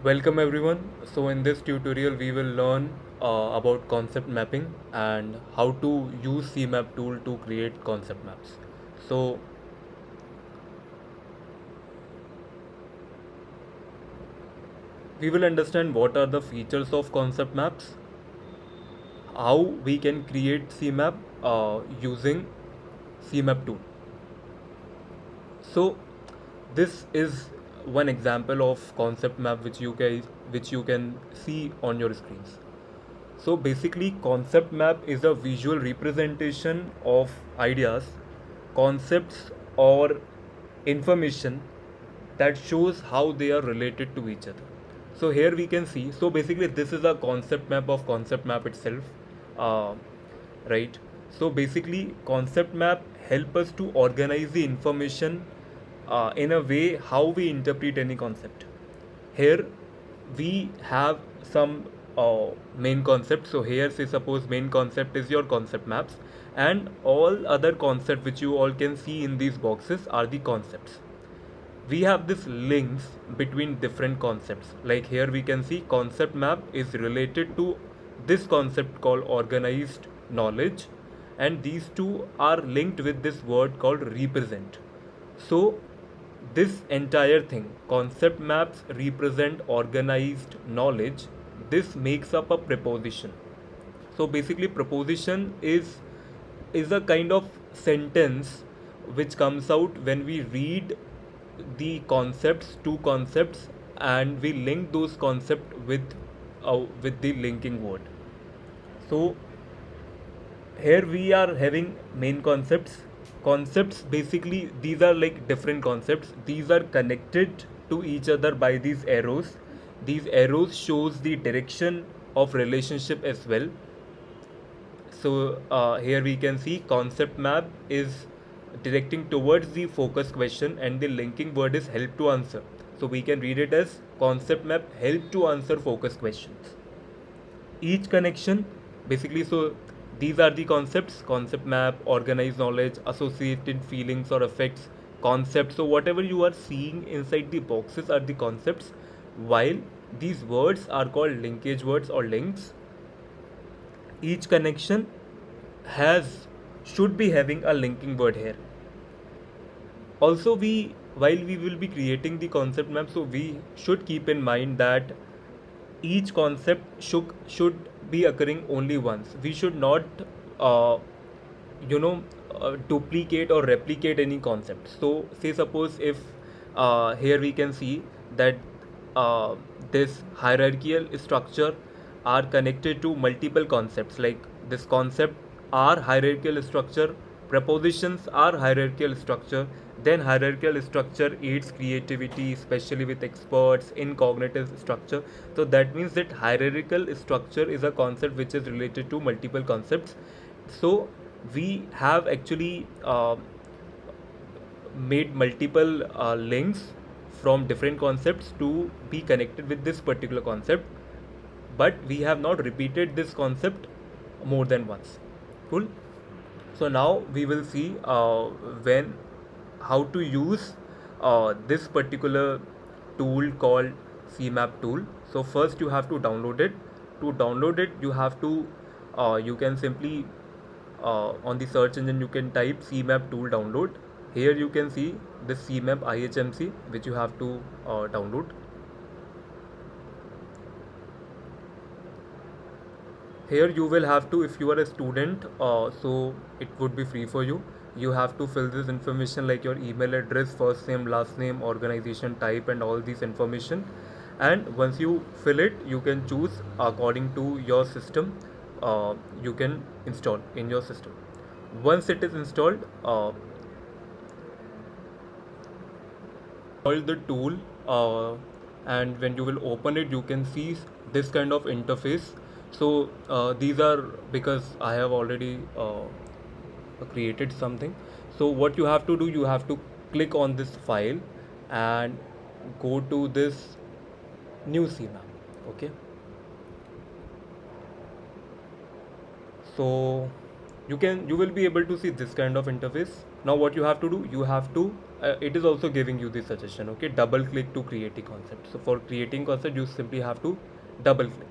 Welcome everyone. So in this tutorial we will learn about concept mapping and how to use CMap tool to create concept maps. So we will understand what are the features of concept maps, how we can create CMap using CMap tool. So this is one example of concept map which you can see on your screens. So basically, concept map is a visual representation of ideas, concepts, or information that shows how they are related to each other. So here we can see. So basically, this is a concept map of concept map itself, uh, right? So basically, concept map help us to organize the information in a way how we interpret any concept. Here we have some main concept. So here say suppose main concept is your concept maps, and all other concept which you all can see in these boxes are the concepts. We have this links between different concepts. Like here we can see concept map is related to this concept called organized knowledge, and these two are linked with this word called represent. So this entire thing, concept maps represent organized knowledge. This makes up a preposition. So basically proposition is a kind of sentence which comes out when we read the concepts, two concepts, and we link those concepts with the linking word. So here we are having main concepts. Basically these are like different concepts. These are connected to each other by these arrows. These arrows shows the direction of relationship as well. So here we can see concept map is directing towards the focus question, and the linking word is help to answer. So we can read it as concept map help to answer focus questions. Each connection basically, so these are the concepts: concept map, organized knowledge, associated feelings or effects, concepts. So whatever you are seeing inside the boxes are the concepts, while these words are called linkage words or links. Each connection has should be having a linking word here. Also, we while we will be creating the concept map, so we should keep in mind that each concept should be occurring only once. We should not uh, you know duplicate or replicate any concept. So say suppose if here we can see that this hierarchical structure are connected to multiple concepts. Like this concept are hierarchical structure, prepositions are hierarchical structure, then hierarchical structure aids creativity, especially with experts in cognitive structure. So that means that hierarchical structure is a concept which is related to multiple concepts. So we have actually made multiple links from different concepts to be connected with this particular concept, but we have not repeated this concept more than once. Cool. So now we will see when how to use this particular tool called CMap tool. So first you have to download it. To download it, you have to you can simply on the search engine you can type CMap tool download. Here you can see the CMap IHMC which you have to download. Here you will have to, if you are a student, so it would be free for you. You have to fill this information like your email address, first name, last name, organization type, and all these information. And once you fill it, you can choose according to your system. You can install in your system. Once it is installed, install the tool, and when you will open it you can see this kind of interface. So these are because I have already created something. So what you have to do, you have to click on this file and go to this new CMap. Okay, so you will be able to see this kind of interface. Now what you have to do, you have to it is also giving you the suggestion. Okay, double click to create a concept. So for creating concept, you simply have to double click.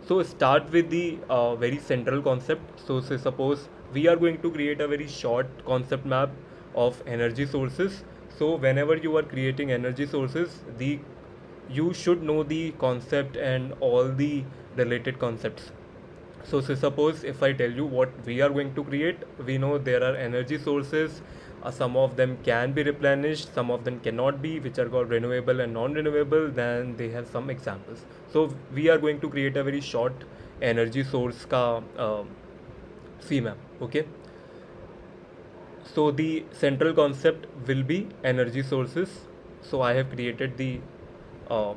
So start with the very central concept. So say suppose we are going to create a very short concept map of energy sources. So whenever you are creating energy sources, the you should know the concept and all the related concepts. So say suppose if I tell you what we are going to create, we know there are energy sources. Some of them can be replenished, some of them cannot be, which are called renewable and non-renewable. Then they have some examples. So we are going to create a very short energy source ka CMap. Okay. So the central concept will be energy sources. So I have created the uh,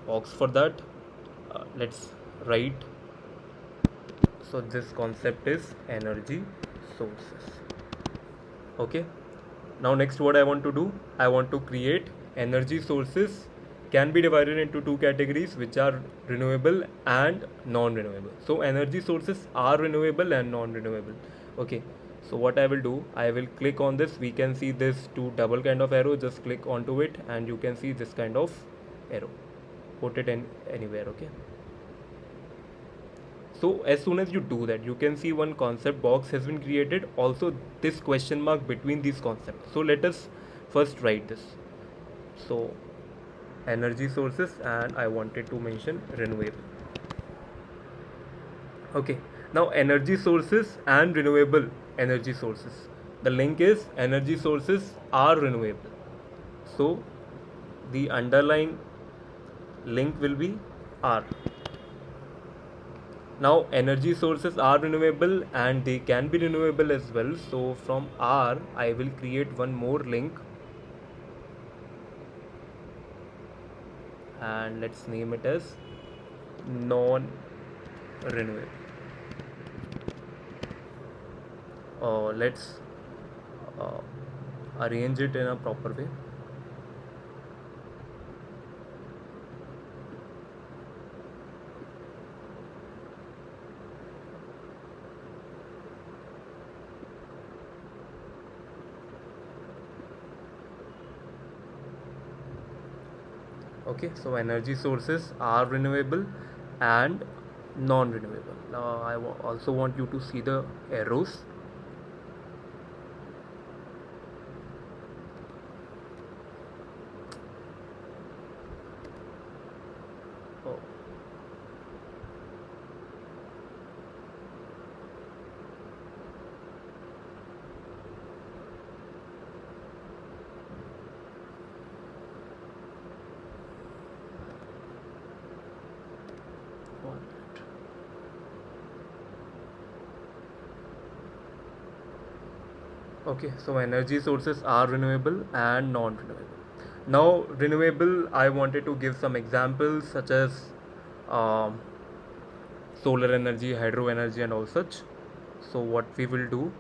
box for that. Let's write. So this concept is energy sources. Okay, now next what I want to do, I want to create energy sources can be divided into two categories, which are renewable and non-renewable. So energy sources are renewable and non-renewable. Okay, so what I will do, I will click on this. We can see this two double kind of arrow. Just click onto it and you can see this kind of arrow. Put it in anywhere. Okay, so as soon as you do that, you can see one concept box has been created, also this question mark between these concepts. So let us first write this. So energy sources, and I wanted to mention renewable. Okay, now energy sources and renewable energy sources, the link is energy sources are renewable. So the underlying link will be R. Now energy sources are renewable and they can be renewable as well. So from R I will create one more link and let's name it as non renewable. Let's uh, arrange it in a proper way. Okay, so energy sources are renewable and non-renewable. Now I also want you to see the arrows. Oh. One minute. Okay, so energy sources are renewable and non-renewable. Now renewable, I wanted to give some examples such as um, solar energy, hydro energy and all such. So what we will do,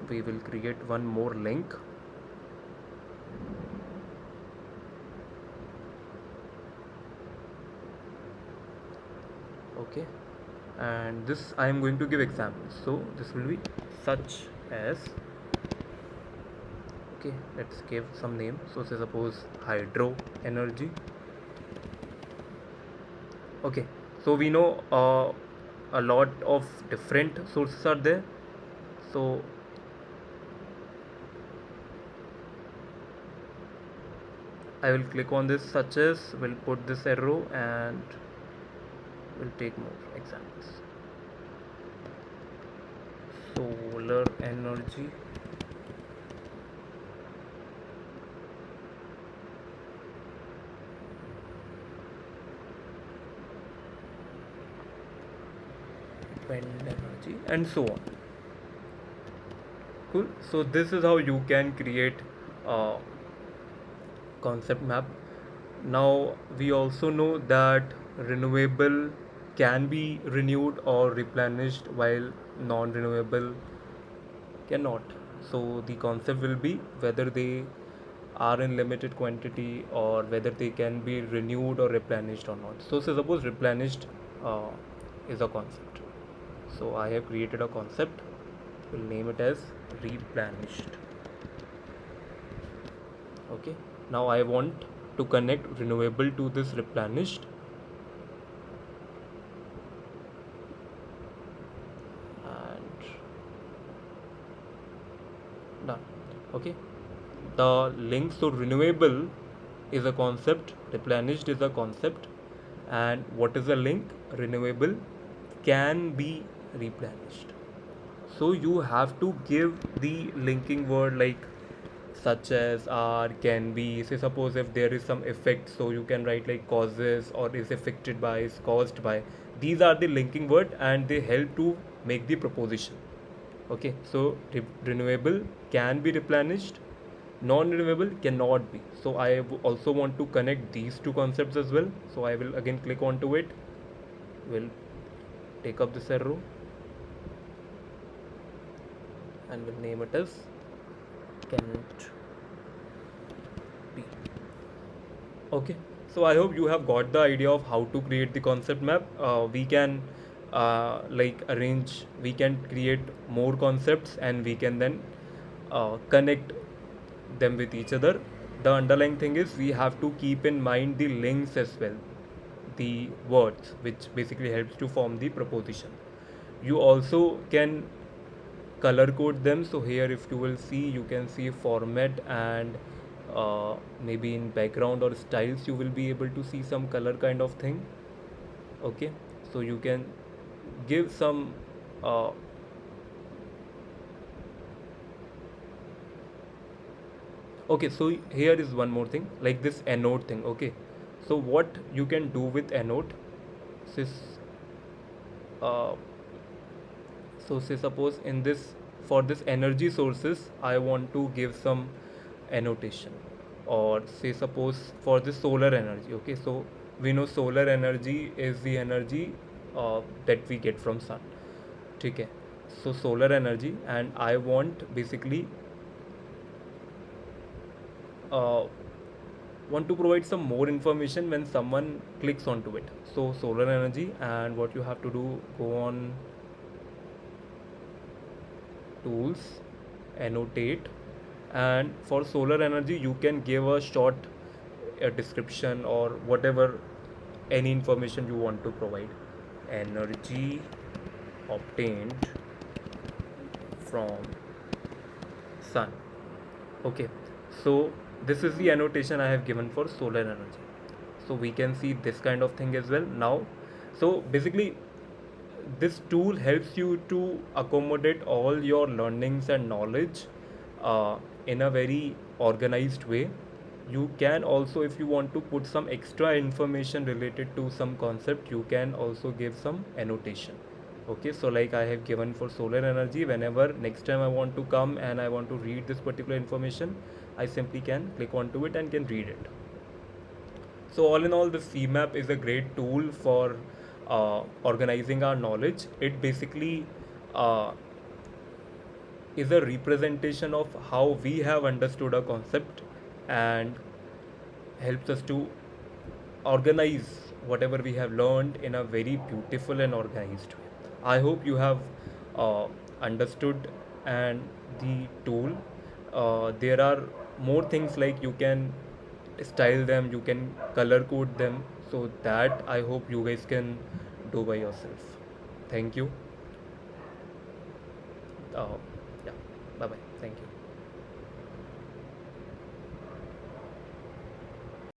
we will create one more link. Okay, and this I am going to give examples. So this will be such as, okay, let's give some name. So say suppose hydro energy. Okay, so we know a lot of different sources are there. So I will click on this such as, will put this arrow and will take more examples. Solar energy, wind energy and so on. Cool. So this is how you can create a concept map. Now we also know that renewable can be renewed or replenished while non-renewable cannot. So the concept will be whether they are in limited quantity or whether they can be renewed or replenished or not. So suppose replenished is a concept. So I have created a concept. We'll name it as replenished. Okay, now I want to connect renewable to this replenished, and done. Okay, the link, so renewable is a concept, replenished is a concept, and what is a link? Renewable can be replenished. So you have to give the linking word, like such as are, can be. Say suppose if there is some effect, so you can write like causes, or is affected by, is caused by. These are the linking word and they help to make the proposition. Okay, so renewable can be replenished, non-renewable cannot be. So also want to connect these two concepts as well. So I will again click onto it. We'll take up this arrow and we'll name it as cannot be. Okay, so I hope you have got the idea of how to create the concept map. We can like arrange, we can create more concepts and we can then connect them with each other. The underlying thing is we have to keep in mind the links as well, the words, which basically helps to form the proposition. You also can color code them. So here if you will see, you can see format, and maybe in background or styles you will be able to see some color kind of thing. Okay, so you can give some uh, okay, so here is one more thing, like this anode thing. Okay, so what you can do with anode, this uh, so say suppose in this, for this energy sources I want to give some annotation, or say suppose for the solar energy. Okay, so we know solar energy is the energy that we get from sun. Okay, so solar energy, and I want basically uh, want to provide some more information when someone clicks onto it. So solar energy, and what you have to do, go on tools, annotate, and for solar energy you can give a short description or whatever, any information you want to provide. Energy obtained from sun. Okay, so this is the annotation I have given for solar energy. So we can see this kind of thing as well now. So basically this tool helps you to accommodate all your learnings and knowledge in a very organized way. You can also, if you want to put some extra information related to some concept, you can also give some annotation. Okay, so like I have given for solar energy, whenever next time I want to come and I want to read this particular information, I simply can click onto it and can read it. So all in all, the CMap is a great tool for organizing our knowledge. It basically uh, is a representation of how we have understood a concept, and helps us to organize whatever we have learned in a very beautiful and organized way. I hope you have understood and the tool. There are more things, like you can style them, you can color code them, so that I hope you guys can do by yourself. Thank you.